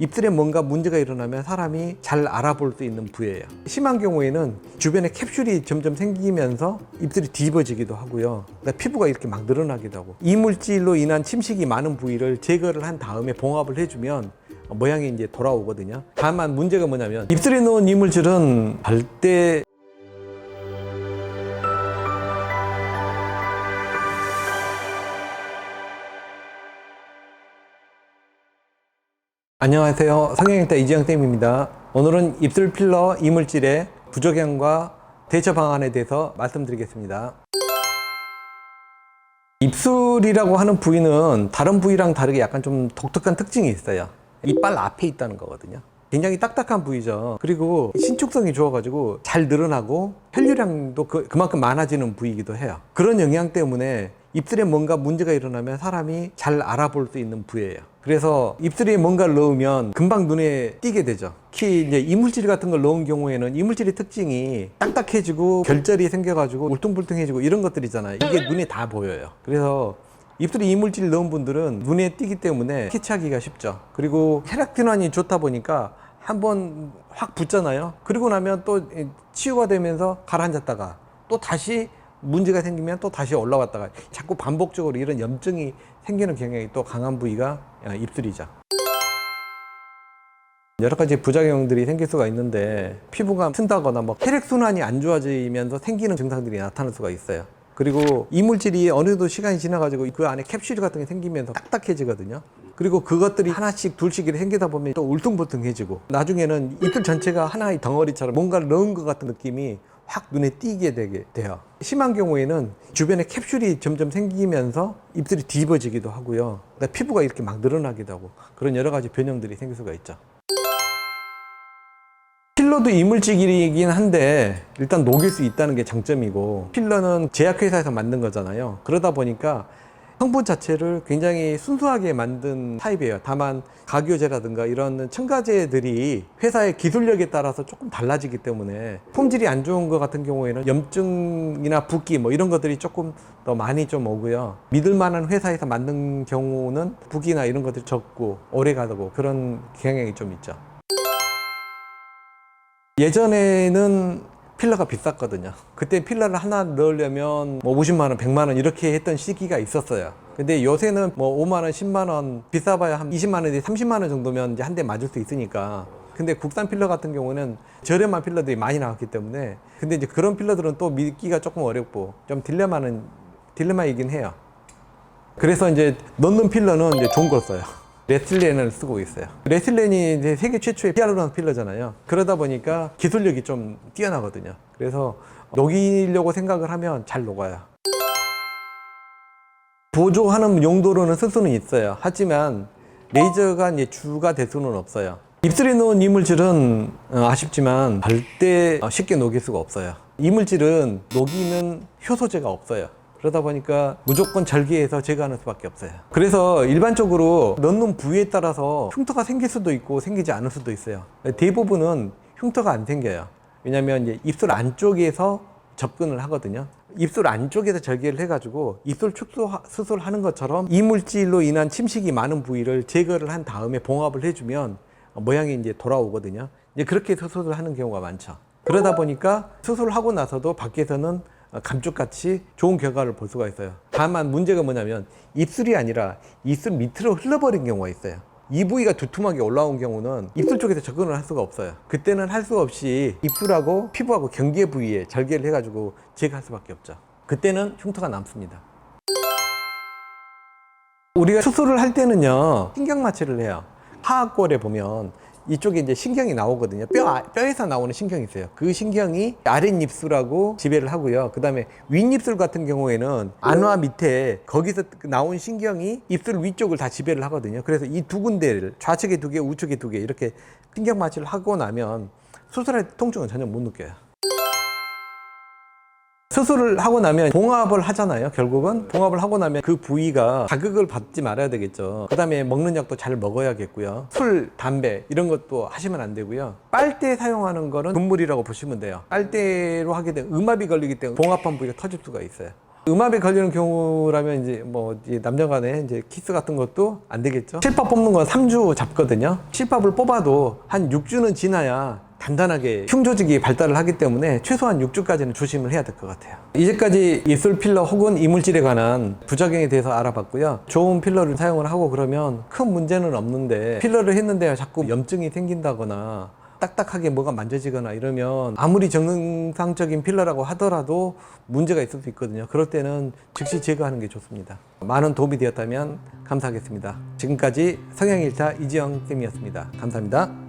입술에 뭔가 문제가 일어나면 사람이 잘 알아볼 수 있는 부위예요. 심한 경우에는 주변에 캡슐이 점점 생기면서 입술이 뒤집어지기도 하고요. 그러니까 피부가 이렇게 막 늘어나기도 하고, 이물질로 인한 침식이 많은 부위를 제거를 한 다음에 봉합을 해주면 모양이 이제 돌아오거든요. 다만 문제가 뭐냐면 입술에 넣은 이물질은 절대 안녕하세요. 성형외과 이지영쌤입니다. 오늘은 입술 필러 이물질의 부작용과 대처 방안에 대해서 말씀드리겠습니다. 입술이라고 하는 부위는 다른 부위랑 다르게 약간 좀 독특한 특징이 있어요. 이빨 앞에 있다는 거거든요. 굉장히 딱딱한 부위죠. 그리고 신축성이 좋아가지고 잘 늘어나고 혈류량도 그만큼 많아지는 부위이기도 해요. 그런 영향 때문에 입술에 뭔가 문제가 일어나면 사람이 잘 알아볼 수 있는 부위예요. 그래서 입술에 뭔가를 넣으면 금방 눈에 띄게 되죠. 특히 이제 이물질 같은 걸 넣은 경우에는 이물질의 특징이 딱딱해지고 결절이 생겨가지고 울퉁불퉁해지고 이런 것들이잖아요. 이게 눈에 다 보여요. 그래서 입술에 이물질 넣은 분들은 눈에 띄기 때문에 캐치하기가 쉽죠. 그리고 혈액순환이 좋다 보니까 한번 확 붙잖아요. 그리고 나면 또 치유가 되면서 가라앉았다가 또 다시 문제가 생기면 또 다시 올라왔다가 자꾸 반복적으로 이런 염증이 생기는 경향이 또 강한 부위가 입술이죠. 여러 가지 부작용들이 생길 수가 있는데, 피부가 튼다거나 혈액순환이 안 좋아지면서 생기는 증상들이 나타날 수가 있어요. 그리고 이물질이 어느 정도 시간이 지나가지고 그 안에 캡슐 같은 게 생기면서 딱딱해지거든요. 그리고 그것들이 하나씩 둘씩 이렇게 생기다 보면 또 울퉁불퉁해지고, 나중에는 입술 전체가 하나의 덩어리처럼 뭔가를 넣은 것 같은 느낌이 확 눈에 띄게 되게 돼요. 심한 경우에는 주변에 캡슐이 점점 생기면서 입술이 뒤집어지기도 하고요. 그러니까 피부가 이렇게 막 늘어나기도 하고, 그런 여러 가지 변형들이 생길 수가 있죠. 필러도 이물질이긴 한데 일단 녹일 수 있다는 게 장점이고, 필러는 제약회사에서 만든 거잖아요. 그러다 보니까 성분 자체를 굉장히 순수하게 만든 타입이에요. 다만 가교제라든가 이런 첨가제들이 회사의 기술력에 따라서 조금 달라지기 때문에 품질이 안 좋은 것 같은 경우에는 염증이나 붓기 이런 것들이 조금 더 많이 좀 오고요. 믿을 만한 회사에서 만든 경우는 붓기나 이런 것들이 적고 오래 가고 그런 경향이 좀 있죠. 예전에는 필러가 비쌌거든요. 그때 필러를 하나 넣으려면 50만 원, 100만 원 이렇게 했던 시기가 있었어요. 근데 요새는 5만 원, 10만 원, 비싸봐야 한 20만 원에서 30만 원 정도면 이제 한 대 맞을 수 있으니까. 근데 국산 필러 같은 경우는 저렴한 필러들이 많이 나왔기 때문에, 근데 이제 그런 필러들은 또 믿기가 조금 어렵고 좀 딜레마이긴 해요. 그래서 이제 넣는 필러는 이제 좋은 걸 써요. 레슬렌을 쓰고 있어요. 레슬렌이 이제 세계 최초의 히알루론 필러잖아요. 그러다 보니까 기술력이 좀 뛰어나거든요. 그래서 녹이려고 생각을 하면 잘 녹아요. 보조하는 용도로는 쓸 수는 있어요. 하지만 레이저가 이제 주가 될 수는 없어요. 입술에 넣은 이물질은 아쉽지만 절대 쉽게 녹일 수가 없어요. 이물질은 녹이는 효소제가 없어요. 그러다 보니까 무조건 절개해서 제거하는 수밖에 없어요. 그래서 일반적으로 넣는 부위에 따라서 흉터가 생길 수도 있고 생기지 않을 수도 있어요. 대부분은 흉터가 안 생겨요. 왜냐면 이제 입술 안쪽에서 접근을 하거든요. 입술 안쪽에서 절개를 해가지고 입술 축소 수술하는 것처럼 이물질로 인한 침식이 많은 부위를 제거를 한 다음에 봉합을 해주면 모양이 이제 돌아오거든요. 이제 그렇게 수술을 하는 경우가 많죠. 그러다 보니까 수술을 하고 나서도 밖에서는 감쪽같이 좋은 결과를 볼 수가 있어요. 다만 문제가 뭐냐면 입술이 아니라 입술 밑으로 흘러버린 경우가 있어요. 이 부위가 두툼하게 올라온 경우는 입술 쪽에서 접근을 할 수가 없어요. 그때는 할 수 없이 입술하고 피부하고 경계 부위에 절개를 해가지고 제거할 수밖에 없죠. 그때는 흉터가 남습니다. 우리가 수술을 할 때는요, 신경 마취를 해요. 하악골에 보면 이쪽에 이제 신경이 나오거든요. 뼈에서 나오는 신경이 있어요. 그 신경이 아랫입술하고 지배를 하고요. 그 다음에 윗입술 같은 경우에는 안과 밑에 거기서 나온 신경이 입술 위쪽을 다 지배를 하거든요. 그래서 이 두 군데를 좌측에 두 개, 우측에 두 개 이렇게 신경 마취를 하고 나면 수술할 때 통증은 전혀 못 느껴요. 수술을 하고 나면 봉합을 하잖아요. 결국은 봉합을 하고 나면 그 부위가 자극을 받지 말아야 되겠죠. 그 다음에 먹는 약도 잘 먹어야겠고요. 술, 담배 이런 것도 하시면 안 되고요. 빨대 사용하는 거는 금물이라고 보시면 돼요. 빨대로 하게 되면 음압이 걸리기 때문에 봉합한 부위가 터질 수가 있어요. 음압에 걸리는 경우라면 이제 뭐 이제 남녀 간에 이제 키스 같은 것도 안 되겠죠. 실밥 뽑는 건 3주 잡거든요. 실밥을 뽑아도 한 6주는 지나야 단단하게 흉 조직이 발달을 하기 때문에 최소한 6주까지는 조심을 해야 될 것 같아요. 이제까지 입술 필러 혹은 이물질에 관한 부작용에 대해서 알아봤고요. 좋은 필러를 사용을 하고 그러면 큰 문제는 없는데 필러를 했는데 자꾸 염증이 생긴다거나 딱딱하게 뭐가 만져지거나 이러면 아무리 정상적인 필러라고 하더라도 문제가 있을 수 있거든요. 그럴 때는 즉시 제거하는 게 좋습니다. 많은 도움이 되었다면 감사하겠습니다. 지금까지 성형일타 이지영 쌤이었습니다. 감사합니다.